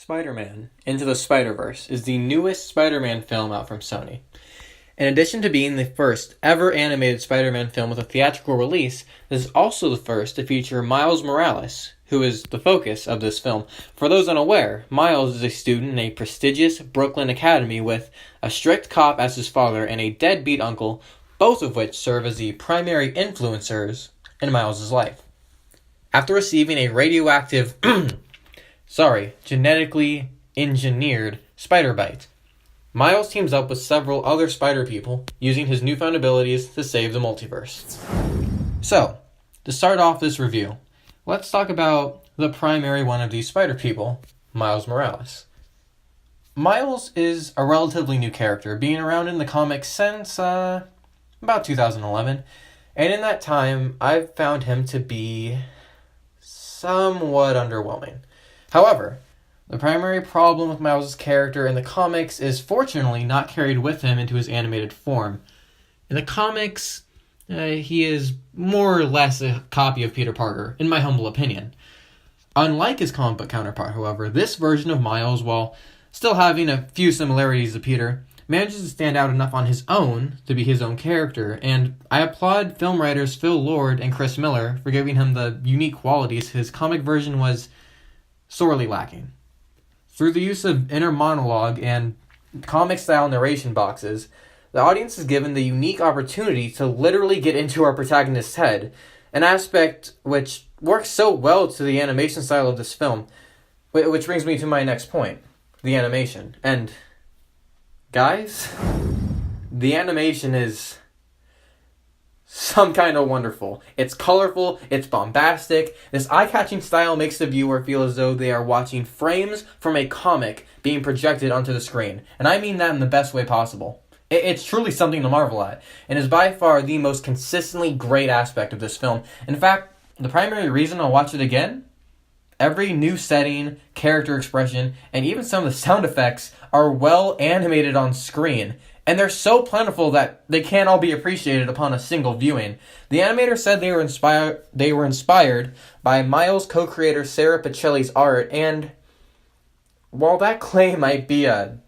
Spider-Man Into the Spider-Verse is the newest Spider-Man film out from Sony. In addition to being the first ever animated Spider-Man film with a theatrical release, this is also the first to feature Miles Morales, who is the focus of this film. For those unaware, Miles is a student in a prestigious Brooklyn academy with a strict cop as his father and a deadbeat uncle, both of which serve as the primary influencers in Miles' life. After receiving a radioactive genetically engineered spider bite, Miles teams up with several other spider people, using his newfound abilities to save the multiverse. So, to start off this review, let's talk about the primary one of these spider people, Miles Morales. Miles is a relatively new character, being around in the comics since about 2011, and in that time, I've found him to be somewhat underwhelming. However, the primary problem with Miles' character in the comics is fortunately not carried with him into his animated form. In the comics, he is more or less a copy of Peter Parker, in my humble opinion. Unlike his comic book counterpart, however, this version of Miles, while still having a few similarities to Peter, manages to stand out enough on his own to be his own character, and I applaud film writers Phil Lord and Chris Miller for giving him the unique qualities his comic version was sorely lacking. Through the use of inner monologue and comic-style narration boxes, the audience is given the unique opportunity to literally get into our protagonist's head, an aspect which works so well to the animation style of this film, which brings me to my next point, the animation. And, guys, the animation is some kind of wonderful. It's colorful, it's bombastic. This eye-catching style makes the viewer feel as though they are watching frames from a comic being projected onto the screen. And I mean that in the best way possible. It's truly something to marvel at, and is by far the most consistently great aspect of this film. In fact, the primary reason I'll watch it again, every new setting, character expression, and even some of the sound effects are well animated on screen. And they're so plentiful that they can't all be appreciated upon a single viewing. The animators said they were inspired by Miles' co-creator Sarah Pacelli's art, and while that claim might be a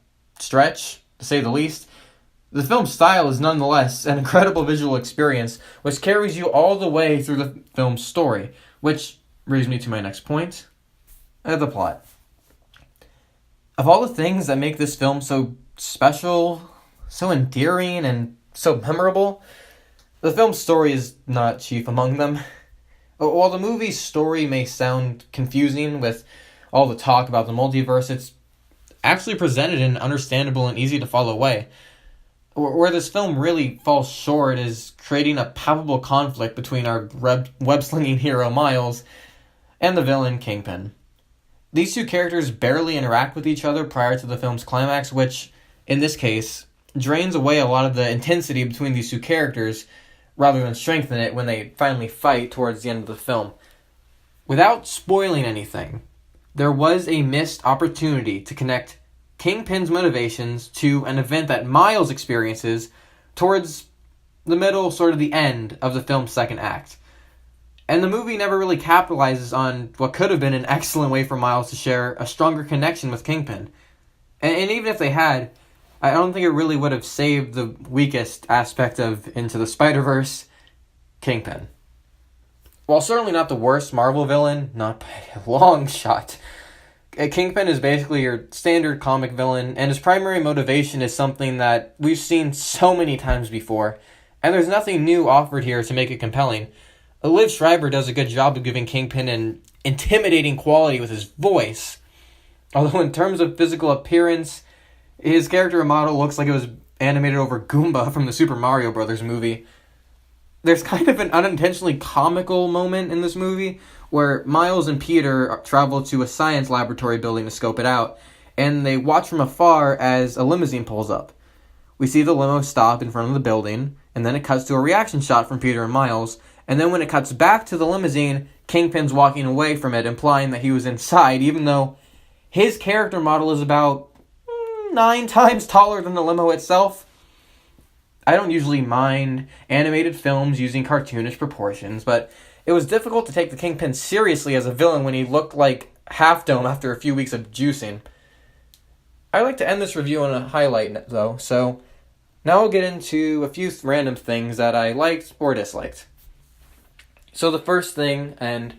stretch, to say the least, the film's style is nonetheless an incredible visual experience, which carries you all the way through the film's story, which brings me to my next point, the plot. Of all the things that make this film so special, so endearing, and so memorable, the film's story is not chief among them. While the movie's story may sound confusing with all the talk about the multiverse, it's actually presented in an understandable and easy to follow way. Where this film really falls short is creating a palpable conflict between our web-slinging hero Miles and the villain Kingpin. These two characters barely interact with each other prior to the film's climax, which, in this case, drains away a lot of the intensity between these two characters rather than strengthen it when they finally fight towards the end of the film. Without spoiling anything, there was a missed opportunity to connect Kingpin's motivations to an event that Miles experiences towards the middle, sort of the end of the film's second act. And the movie never really capitalizes on what could have been an excellent way for Miles to share a stronger connection with Kingpin. And even if they had, I don't think it really would have saved the weakest aspect of Into the Spider-Verse, Kingpin. While certainly not the worst Marvel villain, not by a long shot, Kingpin is basically your standard comic villain, and his primary motivation is something that we've seen so many times before, and there's nothing new offered here to make it compelling. Liv Schreiber does a good job of giving Kingpin an intimidating quality with his voice, although in terms of physical appearance, his character model looks like it was animated over Goomba from the Super Mario Bros. Movie. There's kind of an unintentionally comical moment in this movie where Miles and Peter travel to a science laboratory building to scope it out, and they watch from afar as a limousine pulls up. We see the limo stop in front of the building, and then it cuts to a reaction shot from Peter and Miles, and then when it cuts back to the limousine, Kingpin's walking away from it, implying that he was inside, even though his character model is about 9 times taller than the limo itself. I don't usually mind animated films using cartoonish proportions, but it was difficult to take the Kingpin seriously as a villain when he looked like Half Dome after a few weeks of juicing. I like to end this review on a highlight, though, so now I'll get into a few random things that I liked or disliked. So the first thing, and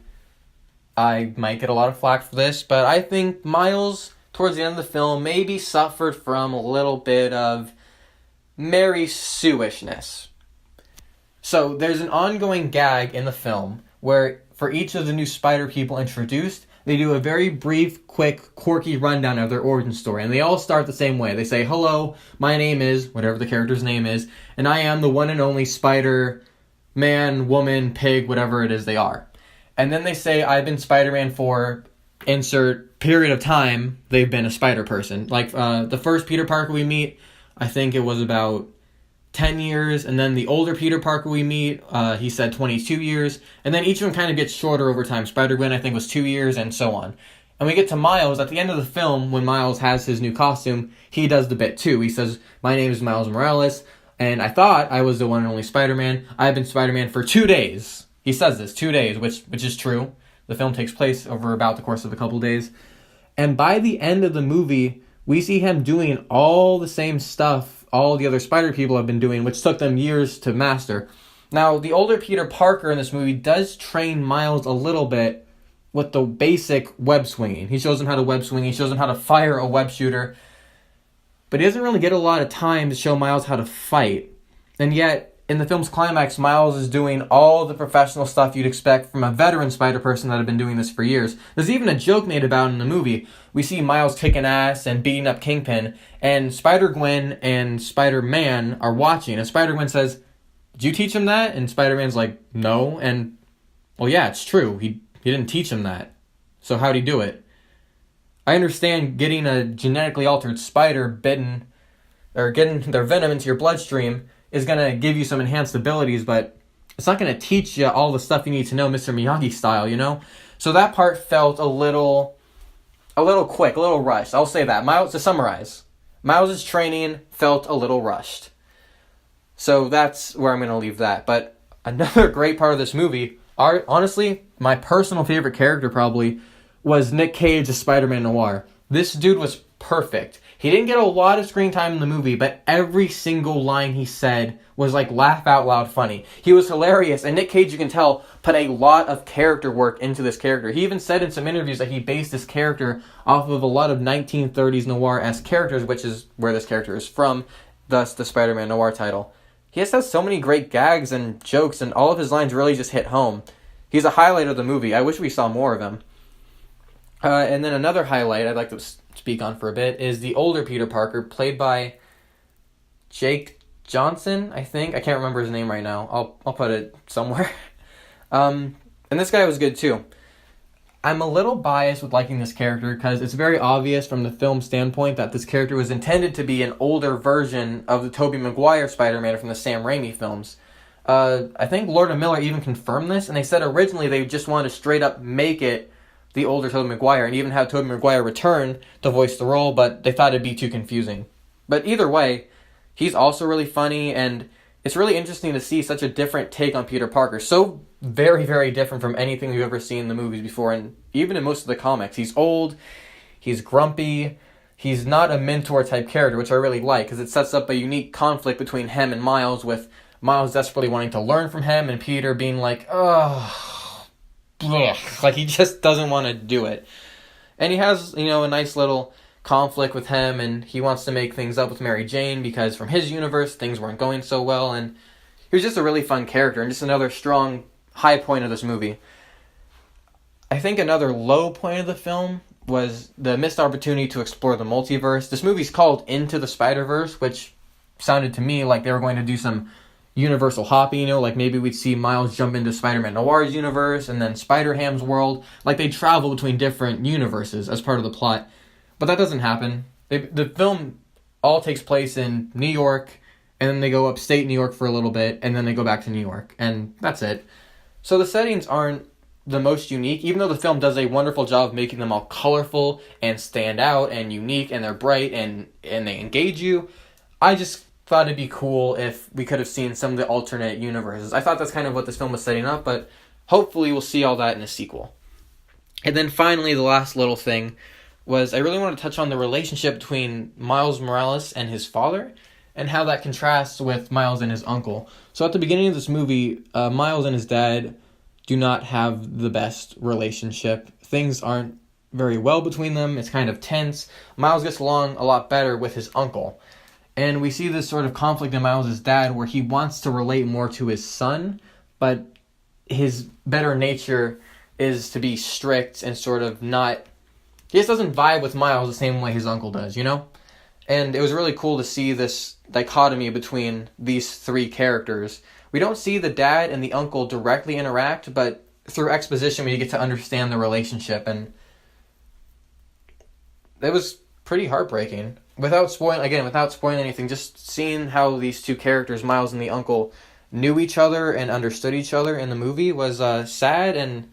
I might get a lot of flack for this, but I think Miles, towards the end of the film, maybe suffered from a little bit of Mary Sue-ishness. So there's an ongoing gag in the film where for each of the new spider people introduced, they do a very brief, quick, quirky rundown of their origin story. And they all start the same way. They say, hello, my name is, whatever the character's name is, and I am the one and only Spider-Man, woman, pig, whatever it is they are. And then they say, I've been Spider-Man for insert period of time they've been a spider person. Like the first Peter Parker we meet, I think it was about 10 years, and then the older Peter Parker we meet, he said 22 years, and then each one kind of gets shorter over time. Spider-Gwen, I think, was 2 years, and so on. And we get to Miles, at the end of the film, when Miles has his new costume, he does the bit too. He says, my name is Miles Morales, and I thought I was the one and only Spider-Man. I've been Spider-Man for 2 days. He says this, 2 days, which is true. The film takes place over about the course of a couple days. And by the end of the movie, we see him doing all the same stuff all the other spider people have been doing, which took them years to master. Now, the older Peter Parker in this movie does train Miles a little bit with the basic web swinging. He shows him how to web swing, he shows him how to fire a web shooter, but he doesn't really get a lot of time to show Miles how to fight. And yet, in the film's climax, Miles is doing all the professional stuff you'd expect from a veteran spider person that had been doing this for years. There's even a joke made about it in the movie. We see Miles kicking ass and beating up Kingpin, and Spider-Gwen and Spider-Man are watching, and Spider-Gwen says, did you teach him that? And Spider-Man's like, no, and, well, yeah, it's true. He didn't teach him that. So how'd he do it? I understand getting a genetically altered spider bitten, or getting their venom into your bloodstream is going to give you some enhanced abilities, but it's not going to teach you all the stuff you need to know Mr. Miyagi style, you know? So that part felt a little quick, a little rushed. I'll say that. To summarize, Miles' training felt a little rushed. So that's where I'm going to leave that. But another great part of this movie, honestly, my personal favorite character probably, was Nick Cage as Spider-Man Noir. This dude was perfect. He didn't get a lot of screen time in the movie, but every single line he said was like laugh out loud funny. He was hilarious, and Nick Cage, you can tell, put a lot of character work into this character. He even said in some interviews that he based this character off of a lot of 1930s noir-esque characters, which is where this character is from, thus the Spider-Man Noir title. He just has so many great gags and jokes, and all of his lines really just hit home. He's a highlight of the movie. I wish we saw more of him. And then another highlight I'd like to speak on for a bit is the older Peter Parker, played by Jake Johnson, I think. I can't remember his name right now. I'll put it somewhere. And this guy was good too. I'm a little biased with liking this character because it's very obvious from the film standpoint that this character was intended to be an older version of the Tobey Maguire Spider-Man from the Sam Raimi films. I think Lord and Miller even confirmed this, and they said originally they just wanted to straight up make it the older Tobey Maguire, and even have Tobey Maguire return to voice the role, but they thought it'd be too confusing. But either way, he's also really funny, and it's really interesting to see such a different take on Peter Parker. So very, very different from anything we've ever seen in the movies before, and even in most of the comics. He's old, he's grumpy, he's not a mentor-type character, which I really like, because it sets up a unique conflict between him and Miles, with Miles desperately wanting to learn from him, and Peter being like, ugh, like he just doesn't want to do it. And he has, a nice little conflict with him, and he wants to make things up with Mary Jane because from his universe things weren't going so well, and he was just a really fun character and just another strong high point of this movie. I think another low point of the film was the missed opportunity to explore the multiverse. This movie's called Into the Spider-Verse, which sounded to me like they were going to do some universal hopping, like maybe we'd see Miles jump into Spider-Man Noir's universe and then Spider-Ham's world, like they travel between different universes as part of the plot. But that doesn't happen. The film all takes place in New York, and then they go upstate New York for a little bit, and then they go back to New York, and that's it. So the settings aren't the most unique, even though the film does a wonderful job of making them all colorful and stand out and unique, and they're bright and they engage you. I just thought it'd be cool if we could have seen some of the alternate universes. I thought that's kind of what this film was setting up, but hopefully we'll see all that in a sequel. And then finally, the last little thing was I really want to touch on the relationship between Miles Morales and his father and how that contrasts with Miles and his uncle. So at the beginning of this movie, Miles and his dad do not have the best relationship. Things aren't very well between them. It's kind of tense. Miles gets along a lot better with his uncle. And we see this sort of conflict in Miles' dad where he wants to relate more to his son, but his better nature is to be strict and sort of not... He just doesn't vibe with Miles the same way his uncle does, you know? And it was really cool to see this dichotomy between these three characters. We don't see the dad and the uncle directly interact, but through exposition we get to understand the relationship, and it was pretty heartbreaking. Without spoiling anything, just seeing how these two characters, Miles and the uncle, knew each other and understood each other in the movie was sad, and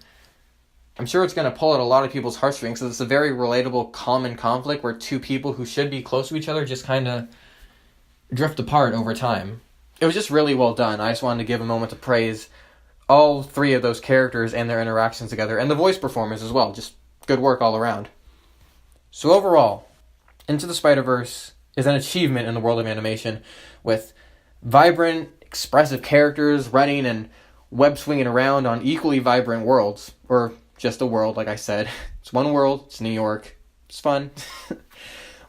I'm sure it's going to pull at a lot of people's heartstrings, because it's a very relatable, common conflict where two people who should be close to each other just kind of drift apart over time. It was just really well done. I just wanted to give a moment to praise all three of those characters and their interactions together, and the voice performers as well. Just good work all around. So overall, Into the Spider-Verse is an achievement in the world of animation, with vibrant, expressive characters running and web swinging around on equally vibrant worlds, or just a world, like I said. It's one world, it's New York, it's fun.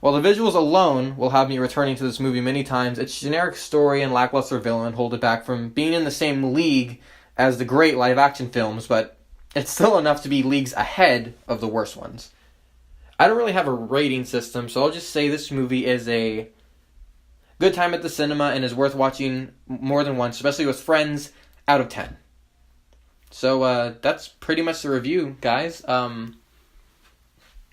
While the visuals alone will have me returning to this movie many times, its generic story and lackluster villain hold it back from being in the same league as the great live-action films, but it's still enough to be leagues ahead of the worst ones. I don't really have a rating system, so I'll just say this movie is a good time at the cinema and is worth watching more than once, especially with friends, out of 10. So that's pretty much the review, guys.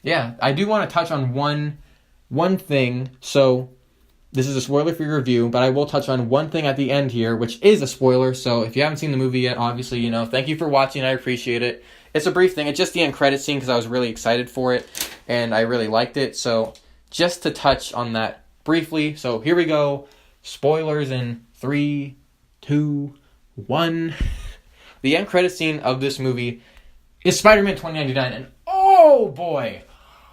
Yeah, I do want to touch on one thing. So this is a spoiler-free review, but I will touch on one thing at the end here, which is a spoiler. So if you haven't seen the movie yet, obviously, thank you for watching. I appreciate it. It's a brief thing. It's just the end credit scene because I was really excited for it, and I really liked it. So just to touch on that briefly. So here we go. Spoilers in 3, 2, 1. The end credit scene of this movie is Spider-Man 2099, and oh boy,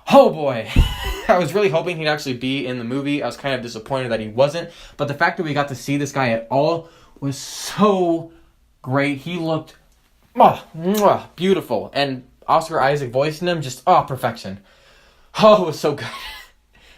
I was really hoping he'd actually be in the movie. I was kind of disappointed that he wasn't, but the fact that we got to see this guy at all was so great. He looked beautiful, and Oscar Isaac voicing him, just perfection. Oh, it was so good.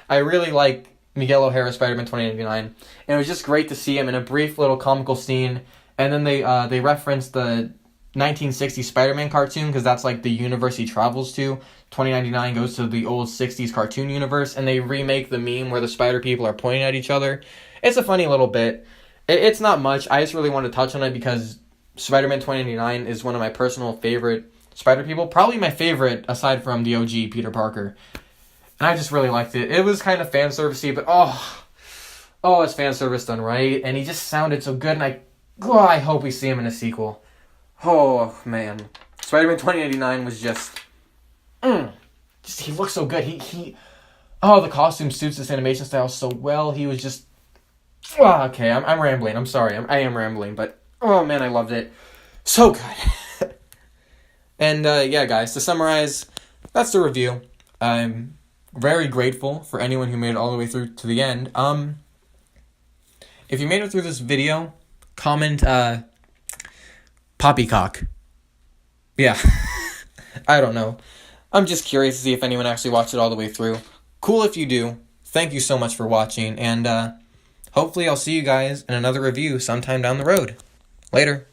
I really like Miguel O'Hara, Spider-Man 2099, and it was just great to see him in a brief little comical scene. And then they referenced the 1960s Spider-Man cartoon, because that's like the universe he travels to. 2099 goes to the old 60s cartoon universe, and they remake the meme where the spider people are pointing at each other. It's a funny little bit. It's not much. I just really wanted to touch on it because Spider-Man 2099 is one of my personal favorite spider people. Probably my favorite aside from the OG Peter Parker. And I just really liked it. It was kind of fan servicey, but it's fan service done right. And he just sounded so good, and I hope we see him in a sequel. Oh, man. Spider-Man 2089 was just he looks so good. The costume suits this animation style so well. He was just, okay, I'm rambling. I'm sorry. I am rambling, but, oh, man, I loved it. So good. And, yeah, guys, to summarize, that's the review. I'm very grateful for anyone who made it all the way through to the end. If you made it through this video, comment, poppycock. Yeah. I don't know. I'm just curious to see if anyone actually watched it all the way through. Cool if you do. Thank you so much for watching, and hopefully I'll see you guys in another review sometime down the road. Later.